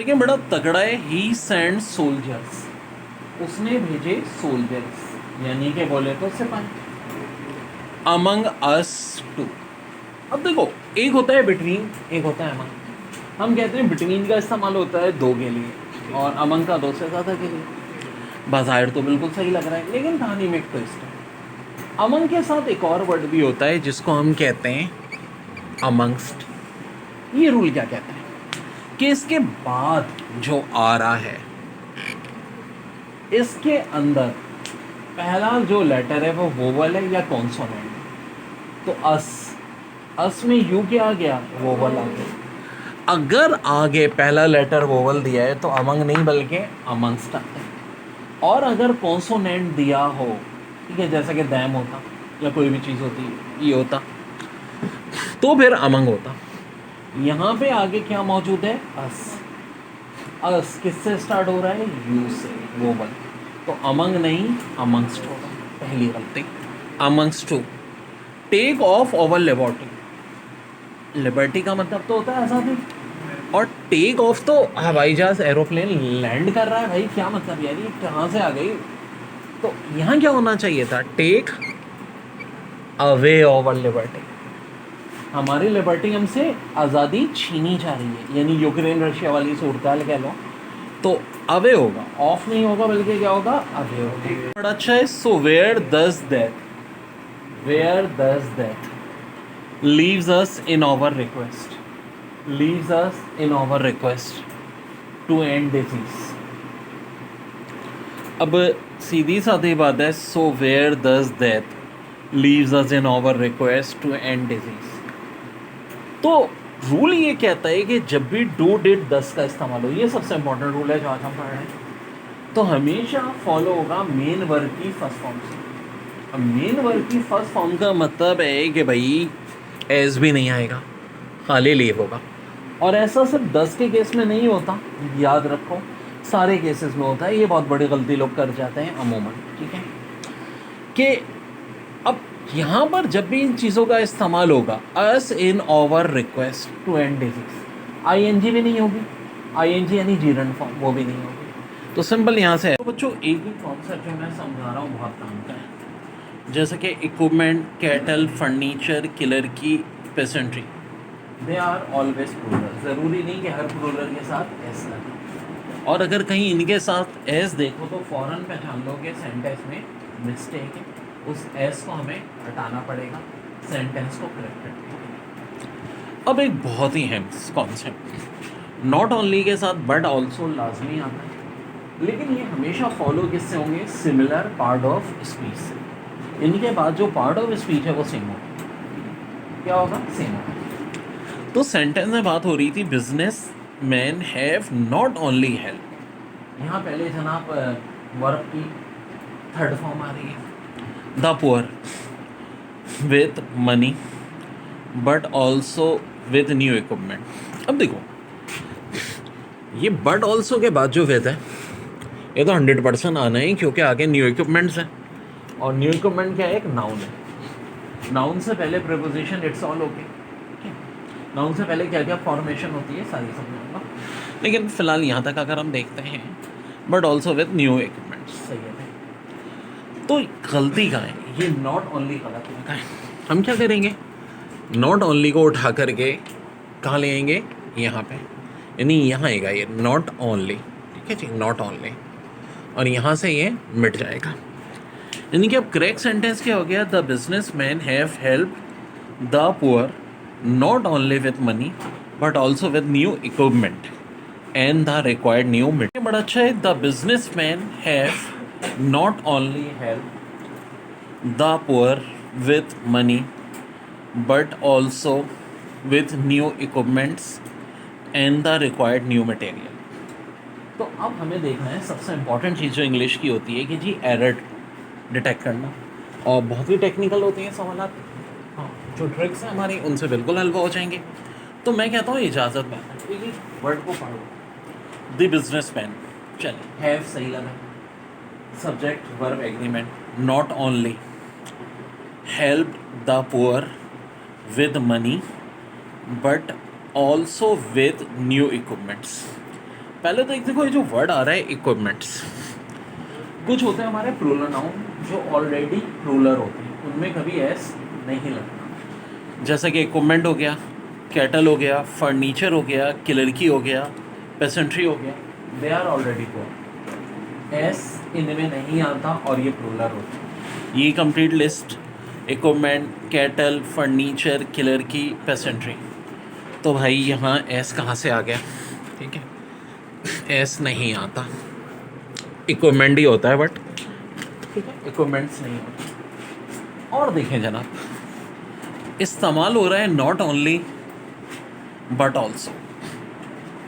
देखिए बड़ा तगड़ा है, ही सेंड सोल्जर्स, उसने भेजे सोल्जर्स, यानी कि बोले तो सिपाही, अमंग अस टू। अब देखो, एक होता है बिटवीन, एक होता है अमंग। हम कहते हैं बिटवीन का इस्तेमाल होता है दो के लिए और अमंग का दो से ज़्यादा के लिए। बाज़ाहिर तो बिल्कुल सही लग रहा है, लेकिन कहानी में एक ट्विस्ट है। अमंग के साथ एक और वर्ड भी होता है जिसको हम कहते हैं अमंगस्ट। ये रूल क्या कहता है कि इसके बाद जो आ रहा है, इसके अंदर पहला जो लेटर है वो वोवल है या कॉन्सोनेंट है। तो अस में यू क्या आ गया, वोवल आ गया। अगर आगे पहला लेटर वोवल दिया है तो अमंग नहीं बल्कि अमंगस्ट आता है। और अगर कॉन्सोनेंट दिया हो, ठीक है, जैसा कि दैम होता या कोई भी चीज़ होती, ये होता, तो फिर अमंग होता। यहाँ पे आगे क्या मौजूद है, अस किससे स्टार्ट हो रहा है, यू से, वोवल। तो अमंग नहीं अमंगस्ट होगा, पहली गलती। Amongst to take off over liberty. Liberty का मतलब तो होता है आज़ादी, और टेक ऑफ तो हवाई जहाज एरोप्लेन लैंड कर रहा है भाई, क्या मतलब यार, ये कहाँ से आ गई। तो यहाँ क्या होना चाहिए था, टेक अवे ओवर लिबर्टी। हमारी लिबर्टी हमसे आज़ादी छीनी जा रही है, यानी यूक्रेन रशिया वाली सूरत कह लो, तो अवे होगा, ऑफ नहीं होगा बल्कि क्या होगा, अवे होगा। बड़ा अच्छा है। So where does that leaves us in our request to end disease। अब सीधी साधी बात है, so where does that leaves us in our request to and disease. तो रूल ये कहता है कि जब भी डू डिड दस का इस्तेमाल हो, ये सबसे इंपॉर्टेंट रूल है जो आज हम पढ़ रहे हैं, तो हमेशा फॉलो होगा मेन वर्ब की फर्स्ट फॉर्म से। अब मेन वर्ब की फर्स्ट फॉर्म का मतलब है कि भाई एज भी नहीं आएगा, खाली लीव होगा। और ऐसा सिर्फ 10 के केस में नहीं होता, याद रखो, सारे केसेस में होता है। ये बहुत बड़ी गलती लोग कर जाते हैं अमूमन, ठीक है, कि अब यहाँ पर जब भी इन चीज़ों का इस्तेमाल होगा, us in our request to and disease, ING भी नहीं होगी, आईएनजी यानी जीरन फॉर्म, वो भी नहीं होगी। तो सिंपल यहाँ से है। तो बच्चों एक ही कॉन्सेप्ट जो मैं समझा रहा हूँ बहुत काम का है, जैसे कि इक्विपमेंट, कैटल, फर्नीचर, किलर की, पेसेंट्री, दे आर ऑलवेज प्लूरल। ज़रूरी नहीं कि हर प्लूरल के साथ एस लगे, और अगर कहीं इनके साथ एस देखो तो फ़ौरन पहचान लो कि सेंटेंस में मिस्टेक है, उस एस को हमें हटाना पड़ेगा, सेंटेंस को करेक्ट करना पड़ेगा। अब एक बहुत ही अहम कॉन्सेप्ट, नॉट ओनली के साथ बट ऑल्सो लाजमी आता है, लेकिन ये हमेशा फॉलो किससे होंगे, सिमिलर पार्ट ऑफ स्पीच से। इनके बाद जो पार्ट ऑफ स्पीच है वो सेम होगा। क्या होगा, सेम होगा। तो सेंटेंस में बात हो रही थी, business man have not only help. यहाँ पहले जनाब वर्ब की थर्ड फॉर्म आ रही है, the poor with money but also with new equipment. अब देखो, ये बट ऑल्सो के बाद जो विथ है, ये तो 100% आना ही, क्योंकि आगे न्यू इक्विपमेंट्स है, और न्यू इक्विपमेंट क्या है, एक नाउन है। नाउन से पहले preposition, it's all okay. Noun से पहले क्या क्या फॉर्मेशन होती है सारी समझाऊंगा, लेकिन फिलहाल यहाँ तक अगर हम देखते हैं, but also with new equipments, सही है। तो गलती कहाँ है, ये नॉट ओनली गलत होता है। हम क्या करेंगे, नॉट ओनली को उठा करके कहाँ ले आएंगे, यहाँ पे, यानी यहाँ आएगा ये नॉट ओनली, ठीक है जी, नॉट ओनली, और यहाँ से ये मिट जाएगा। यानी कि अब करेक्ट सेंटेंस क्या हो गया, the business man have help the poor not only with money but also with new equipment and the required new material। बड़ा अच्छा है, the businessmen have not only helped the poor with money but also with new equipments and the required new material। तो अब हमें देखना है सबसे important चीज़ जो इंग्लिश की होती है कि जी एरर डिटेक्ट करना, और बहुत ही टेक्निकल होते हैं सवाल। हाँ, जो ट्रिक्स हैं हमारी उनसे बिल्कुल हलवा हो जाएंगे। तो मैं कहता हूँ इजाज़त में वर्ड को पढ़ो, द बिजनेस मैन, चलिए हैव सही लगा, subject verb agreement, not only help the poor with money but also with new equipments. पहले तो एक देखो ये जो वर्ड आ रहा है इक्विपमेंट्स, कुछ होते हैं हमारे प्लूरल नाउन जो ऑलरेडी प्लूरल होते हैं, उनमें कभी एस नहीं लगता। जैसा कि इक्विपमेंट हो गया, कैटल हो गया, फर्नीचर हो गया, क्लर्की हो गया, पेसेंट्री हो गया, they are already plural, S इनमें नहीं आता और ये प्लूरल होता है। ये complete list equipment, cattle, furniture, clergy, peasantry. तो भाई यहाँ एस कहाँ से आ गया? ठीक है, एस नहीं आता, इक्विपमेंट ही होता है बट ठीक है, इक्विपमेंट्स नहीं होते। और देखें जनाब, इस्तेमाल हो रहा है नॉट ओनली बट ऑल्सो।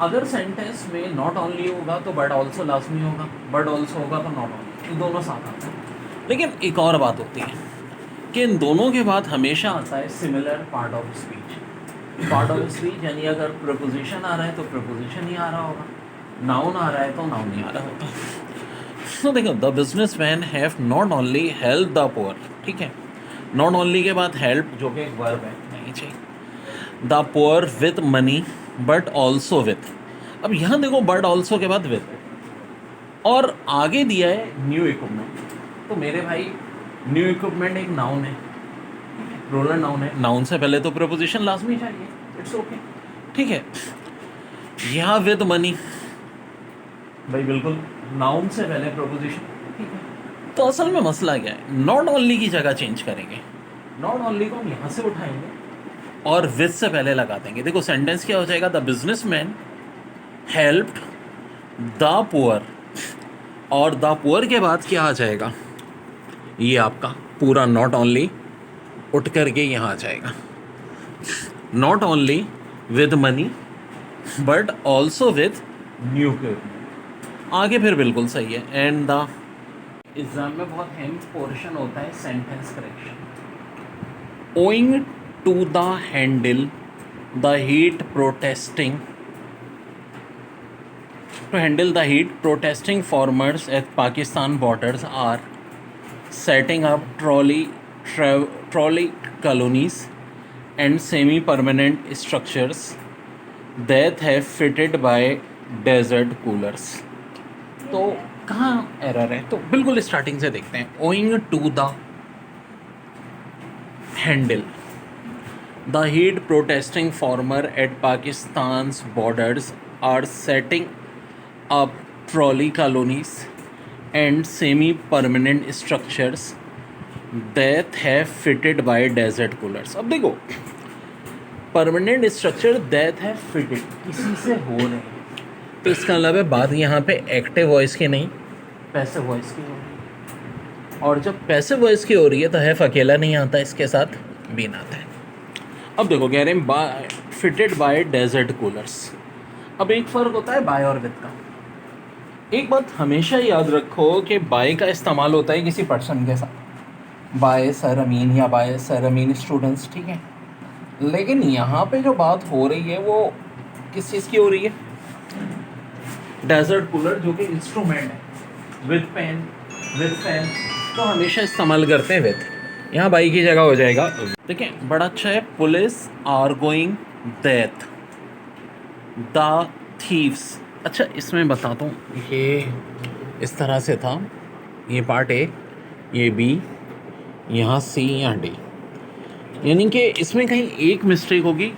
अगर सेंटेंस में नॉट ओनली होगा तो बट ऑल्सो लाजमी होगा, बट ऑल्सो होगा तो नॉट ओनली, ये दोनों साथ आते हैं। लेकिन एक और बात होती है कि इन दोनों के बाद हमेशा आता है similar part of speech. Part of speech यानी अगर प्रपोजिशन आ रहा है तो प्रपोजिशन ही आ रहा होगा, नाउन आ रहा है तो नाउन ही आ रहा होगा। तो देखो, the business man have not only help the poor, ठीक है, नॉट ओनली के बाद हेल्प जो कि एक वर्ब है नहीं चाहिए, the poor with money but also with. अब यहाँ देखो बट ऑल्सो के बाद विथ और आगे दिया है न्यू इक्विपमेंट। तो मेरे भाई न्यू इक्विपमेंट एक नाउन है, प्लूरल नाउन है, नाउन से पहले तो प्रपोजिशन लाजमी चाहिए, इट्स ओके, ठीक है। यहाँ विद मनी, भाई बिल्कुल नाउन से पहले प्रपोजिशन, ठीक है। तो असल में मसला क्या है, नॉट ओनली की जगह चेंज करेंगे, नॉट ओनली को हम यहाँ से उठाएंगे और विद से पहले लगा देंगे। देखो सेंटेंस क्या हो जाएगा, the business man helped the poor, और द पुअर के बाद क्या आ जाएगा, ये आपका पूरा नॉट ओनली उठ करके यहाँ आ जाएगा, not only with money but also with new equipment. आगे फिर बिल्कुल सही है। एंड द एग्जाम में बहुत अहम पोर्शन होता है sentence correction. Owing to the handle the heat protesting, to handle the heat, protesting farmers at Pakistan borders are setting up trolley colonies and semi-permanent structures that have fitted by desert coolers। तो कहाँ error है? तो बिल्कुल starting से देखते हैं। Owing to the handle, the heat protesting farmer at Pakistan's borders are setting up trolley colonies and semi-permanent structures that have fitted by desert coolers। अब देखो, परमानेंट स्ट्रक्चर दैट है फिटेड, किसी से हो रहे हैं, तो इसका मतलब है बात यहाँ पे एक्टिव वॉइस की नहीं, पैसिव वॉइस की हो रही है। और जब पैसिव वॉइस की हो रही है तो हैव अकेला नहीं आता, इसके साथ बीन आता है। अब देखो कह रहे हैं फिटेड बाय डेजर्ट कूलर्स। अब एक फ़र्क होता है बाय और विद का। एक बात हमेशा याद रखो कि बाय का इस्तेमाल होता है किसी पर्सन के साथ, बाय सर अमीन या बाय सर अमीन स्टूडेंट्स, ठीक है। लेकिन यहाँ पे जो बात हो रही है वो किस चीज़ की हो रही है, डेजर्ट कूलर जो कि इंस्ट्रूमेंट है, विद पेन विद फैन, तो हमेशा इस्तेमाल करते हैं विद। यहाँ बाई की जगह हो जाएगा। देखिए बड़ा अच्छा है, police are going that the thieves. अच्छा इसमें बताता हूँ, ये इस तरह से था, ये पार्ट ए, ये बी, यहाँ सी, यहाँ डी, यानी कि इसमें कहीं एक मिस्टेक होगी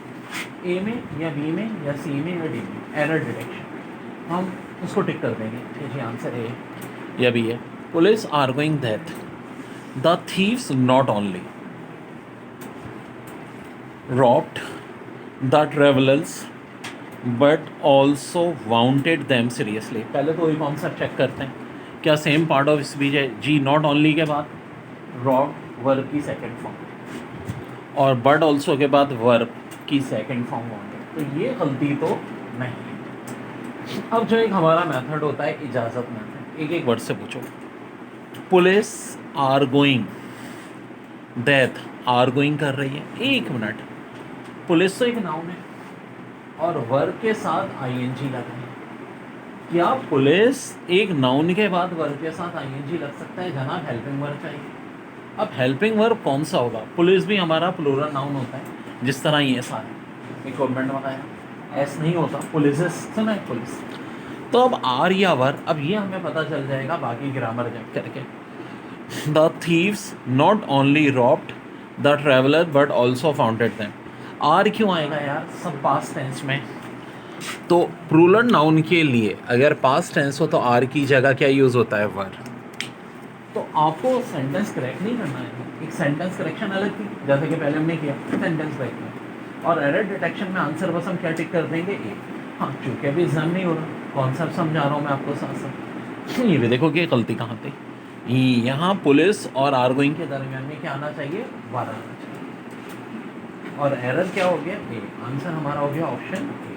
ए में या बी में या सी में या डी में, एरर डिटेक्शन, हम उसको टिक कर देंगे कि जी आंसर ए या बी है। Police are going that the thieves not only robbed the travelers but also wounded them seriously। पहले तो वही कॉन्सेप्ट चेक करते हैं, क्या सेम पार्ट ऑफ स्पीच है जी, नॉट ओनली के बाद robbed वर्ब की सेकंड फॉर्म और बट ऑल्सो के बाद वर्ब की सेकंड फॉर्म wounded, तो ये गलती तो नहीं है। अब जो एक हमारा मेथड होता है इजाज़त मेथड, एक एक वर्ड से पूछो। Police are going that, are going कर रही है, एक मिनट, पुलिस तो एक नाउन है और वर्ब के साथ आईएनजी लगा है, क्या पुलिस एक नाउन के बाद वर्ब के साथ आईएनजी लग सकता है? जनाब हेल्पिंग वर्ब चाहिए। अब हेल्पिंग वर्ब कौन सा होगा? पुलिस भी हमारा प्लूरल नाउन होता है, जिस तरह ये सारे इक्विपमेंट वगैरह, एस नहीं होता, पुलिस सुना है पुलिस। तो अब आर या वर, अब ये हमें पता चल जाएगा बाकी ग्रामर चेक करके। The thieves not only robbed the traveler but also founded them. Are क्यों आएगा यार, सब पास्ट टेंस में। तो प्लूरल नाउन के लिए अगर पास्ट टेंस हो तो आर की जगह क्या यूज़ होता है, वर। तो आपको सेंटेंस करेक्ट नहीं करना है, एक सेंटेंस करेक्शन अलग थी जैसे कि पहले हमने किया सेंटेंस करेक्ट, और एरर डिटेक्शन में आंसर बस हम क्या टिक कर देंगे, ए। हाँ, चूँकि अभी एग्जाम नहीं हो रहा, कॉन्सेप्ट समझा रहा हूँ मैं आपको साथ साथ। ये भी देखो कि गलती कहाँ थी, यहाँ पुलिस और आर्गोइंग के दरमियान में क्या आना चाहिए, वर आना चाहिए, और एरर क्या हो गया, ए। आंसर हमारा हो गया ऑप्शन ए।